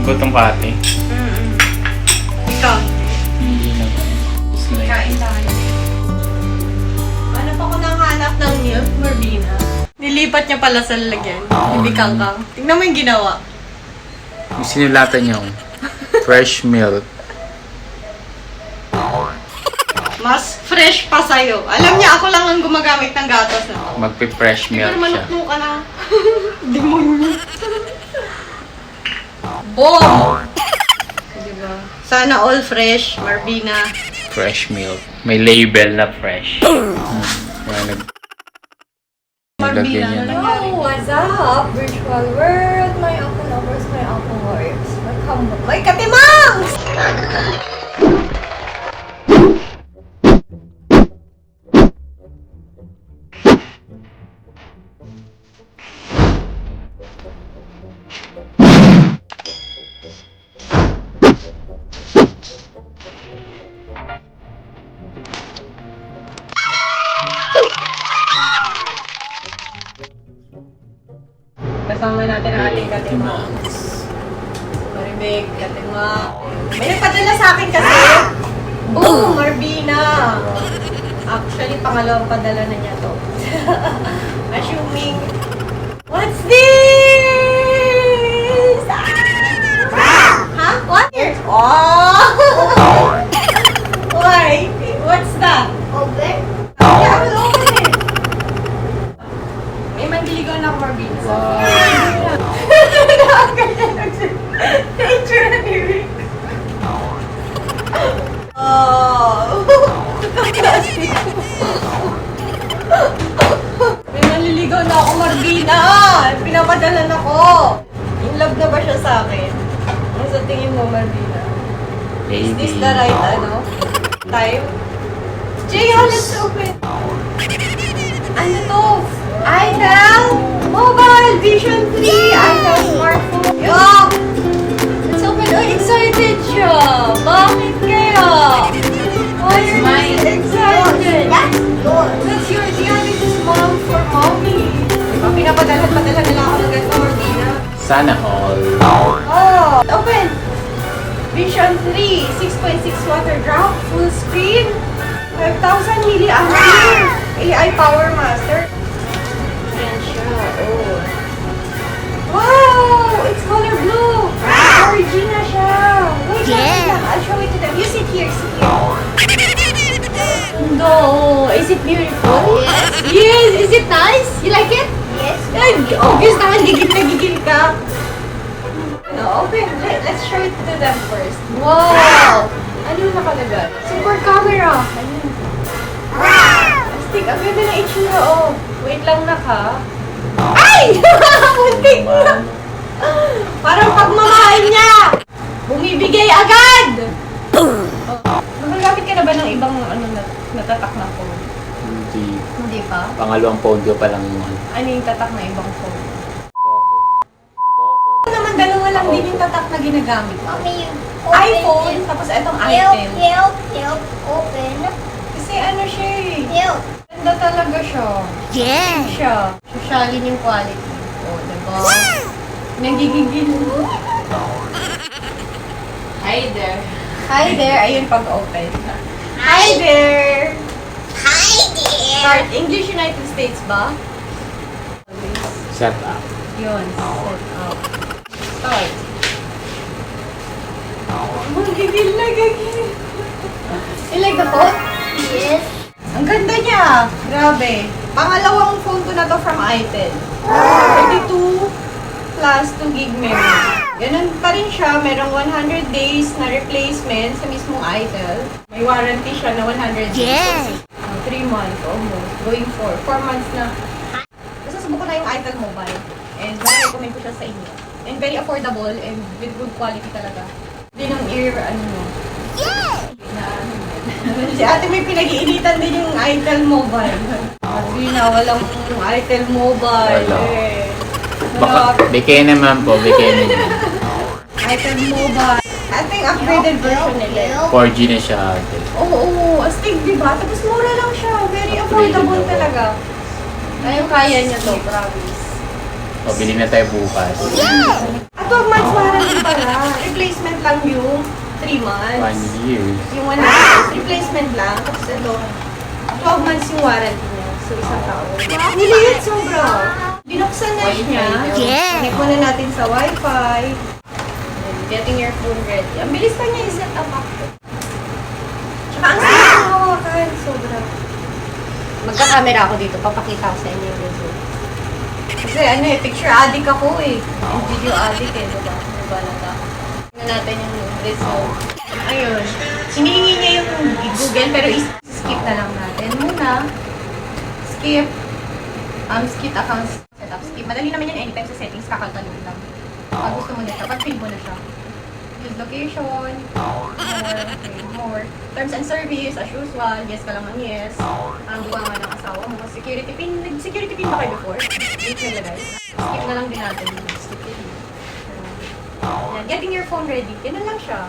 Gutom ka ate. Ikaw. Hindi na. Kain tayo. Hanap ako ng hanap ng milk, Marvina. Nilipat niya pala sa lalagyan. Hindi kangkang. Tingnan mo yung ginawa. Yung sinulatan niyo, fresh milk. Mas fresh pa sa'yo. Alam niya, ako lang ang gumagamit ng gatas na. Magpi-fresh milk Pero siya. manukno ka na. Demonyo. Boom! Diba? Sana all fresh, Marvina. Fresh milk. May label na fresh. Kaya naglagyan niya na. Yo, what's up? Virtual world, my uncle lovers, my uncle warriors. Welcome back. My katimangs! Kasama natin ang ating katimangs. Maribig, katimang. May nagpadala sa akin kasi. Boom! Marvina! Actually, pangalawang padala na niya to. Assuming, what's this? Ha? What? Oh! Why? What's that? Open? Yeah, I will open it. May mandiligaw na ako, Marvina. Wow. May naliligaw na ako, Marvina! Pinapadalan ako! In love na ba siya sa akin? Ano sa tingin mo, Marvina? Is this the right, time? Jaya, let's open! Ano to? Idol! Mobile Vision 3! Idol smartphone! Yo! Let's open! Oh, excited siya! Bakit kaya? Why are you so excited? That's yours. That's yours. Yeah, this is mom for mommy. Diba, pinapadala nila ako ng ganito, Martina. Sana all. Oh! Open! Vision 3, 6.6 water drop, full screen, 5,000 milliampere, AI Power Master. Ayan siya, oh. Wow! It's color blue! RG na siya! Wait lang, I'll show it to them. You sit here, sit here. No! Is it beautiful? Yes. Yes! Is it nice? You like it? Yes. Ay, obvious naman, gigil na gigil ka. No, open. Let's show it to them first. Wow! Ano yung nakalagay? Super camera! Ayun. Astig, ang ganda ng itsura, oh. Wait lang na ka. Ay! Muntik na! Parang pagmamahal niya! Bumibigay agad! Oh. Nagagamit ka na ba ng ibang natatak na phone? Hindi. Hindi pa? Pangalawang phone ko pa lang yun. Ano yung tatak na ibang phone? Ako naman, dalawa lang din yung tatak na ginagamit. Mommy, iPhone, tapos itong Help, item. help, open. Kasi ano siya eh. Help. Ganda talaga siya. Yeah. Siya. Socialin yung quality. O, diba? Nagigigil. Hi there. Hi there. Ayun pag-open. Hi there. Hi there. Start English United States ba? Set up. Yun. Set up. Start. Magigil na gagil. You like the phone? Yes. Ang ganda niya. Grabe. Pangalawang phone ko na to from Itel. 32 plus 2 gig memory. Ganun pa rin siya. Merong 100 days na replacement sa mismong Itel. May warranty siya na 100 days. Yeah. 3 months almost. Going 4 months na. Basta subukan na yung Itel Mobile. And recommend ko siya sa inyo. And very affordable and with good quality talaga. Hindi ng Yeah. Si ate may pinag-iinitan din yung Itel Mobile. Sabi na, walang Itel Mobile. Wala. Eh. Baka, bigay naman po, bigay naman. Itel Mobile. Ito yung upgraded version nila. 4G na siya ate. Oo, astig, diba? Tapos mura lang siya. Very affordable Upgraded talaga. Kaya niya to, promise. O, bili na tayo bukas. At 12 months warranty pala. replacement lang yung 3 months. 1 year. Yung 1 month, replacement lang. Tapos ito, 12 months yung warranty niya. So, isang taon. Niliit sobra. Binuksan na siya. Yes. Connect muna natin sa Wi-Fi. And getting your phone ready. Ang bilis pa niya i-set up ako. Tsaka ang sarap ng hawakan. Sobra. Magka-camera ako dito. Papakita ko sa inyo yung result. Kasi ano eh, picture addict ako eh. And video addict eh, diba? Diba na ta? Tingnan natin yung result. Ayun. Hinihingi niya yung Google pero skip na lang natin muna. Skip. Skip account setup. Skip. Madali naman yan anytime sa settings. Kakaganoon lang. Pag gusto mo na siya, pag-fill mo na siya. Use location. More. Terms and service, as usual. Yes ka lang ng yes. Ang buwa nga ng asawa mo. Security pin. Nag-security pin ba kayo before? Wait nila guys. Skip na lang din natin. Skip yun. Yan. Getting your phone ready. Yan na lang siya.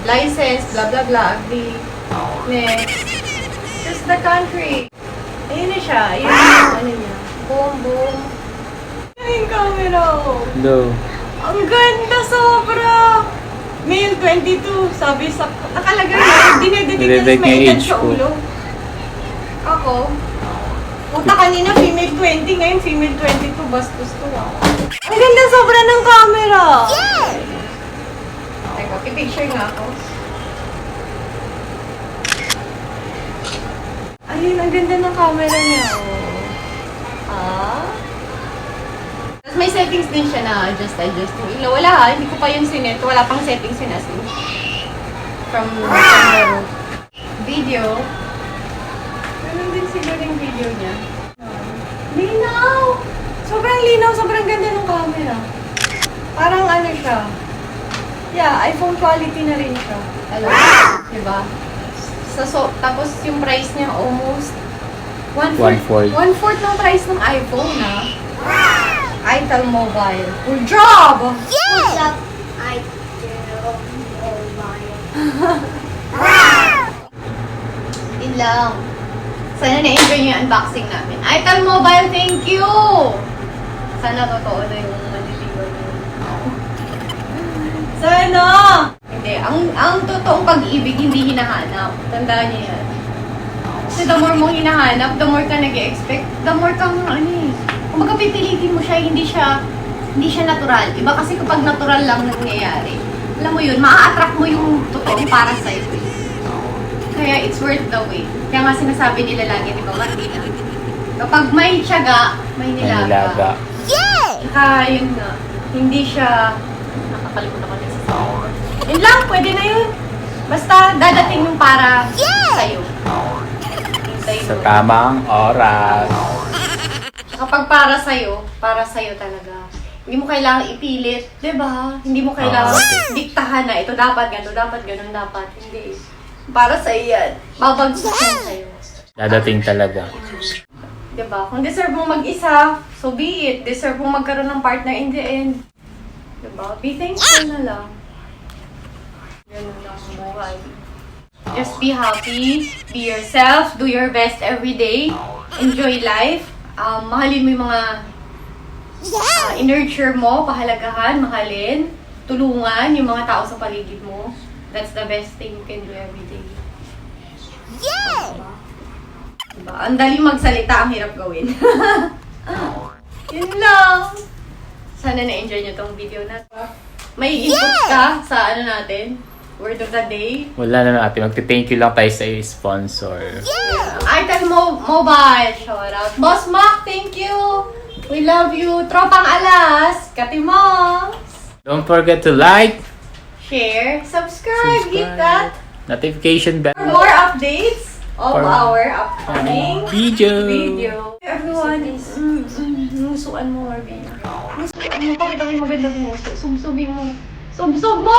License, blah blah blah. Agree. Next. Choose the country. Ayun na siya. Ayun yung ano niya. Boom, boom. Ayun yung camera. No. Ang ganda sobra! Male 22, sabi sa... Nakalagay na, dinedetect Dinedetect na may yung edad age sa ko. ulo. Ako, puta kanina female 20, ngayon female 22, bastos to ah. Ang ganda sobra ng camera! Yes. Teka, pipicture nga ako. Ayun, ang ganda ng camera niya. Oh. Ah? Tapos may settings din siya na adjust yung ilaw. Wala ha, hindi ko pa yun sinet. Wala pang settings yun as in. From the video. Ganun din siguro yung video niya. Linaw! Sobrang linaw, sobrang ganda ng camera. Parang ano siya. Yeah, iPhone quality na rin siya. Alam mo, diba? Tapos yung price niya almost 1/4 ng price ng iPhone na. Itel Mobile. Good job! Yes. Up, I do Yun lang. Sana na-enjoy niyo yung unboxing namin. Itel Mobile, thank you! Sana totoo na yung maniliwan niyo. Sana! Hindi. Ang totoong pag-ibig hindi hinahanap. Tandaan niyo yan. Kasi the more mong hinahanap, the more ka nag-expect, the more kang ano eh. Kung pipilitin mo siya, hindi siya natural. Iba kasi kapag natural lang nangyayari. Alam mo yun, maa-attract mo yung totoong para sa'yo. Kaya it's worth the wait. Kaya nga sinasabi nila lagi, di ba, Martina? Kapag may tiyaga, may nilaga. Yes. Saka yun nga, hindi siya... Nakakalimutan ko na sa yun lang, pwede na yun. Basta dadating yung para sa'yo. Hintayin Sa mo. tamang oras. Kapag para sa'yo talaga. Hindi mo kailangan ipilit, di ba? Hindi mo kailangan diktahan na ito dapat, ganun dapat. Hindi. Para sa'yo yan. Babagsak yan sa'yo. Dadating talaga. Di ba? Kung deserve mong mag-isa, so be it. Deserve mong magkaroon ng partner in the end. Di ba? Be thankful na lang. Ganun lang ang buhay. Just be happy, be yourself, do your best every day, enjoy life. Mahalin mo yung mga i-nurture mo, pahalagahan, mahalin, tulungan yung mga tao sa paligid mo. That's the best thing you can do every day. Yes. Diba? Ang dali magsalita, ang hirap gawin. Yun lang. Sana na-enjoy nyo tong video na to. May input ka sa ano natin? Word of the day? Wala na natin. Magti-thank you lang tayo sa sponsor. Itel Mobile, shout out. Boss Mac, thank you. We love you. Tropang Alas, Katimongs. Don't forget to like, Share, subscribe, hit that. notification bell. For more updates of For our upcoming video. Everyone is musuan mo, Marvin. Musuan mo, pakita ko yung magandang muso. Subsubin mo. Subsub mo!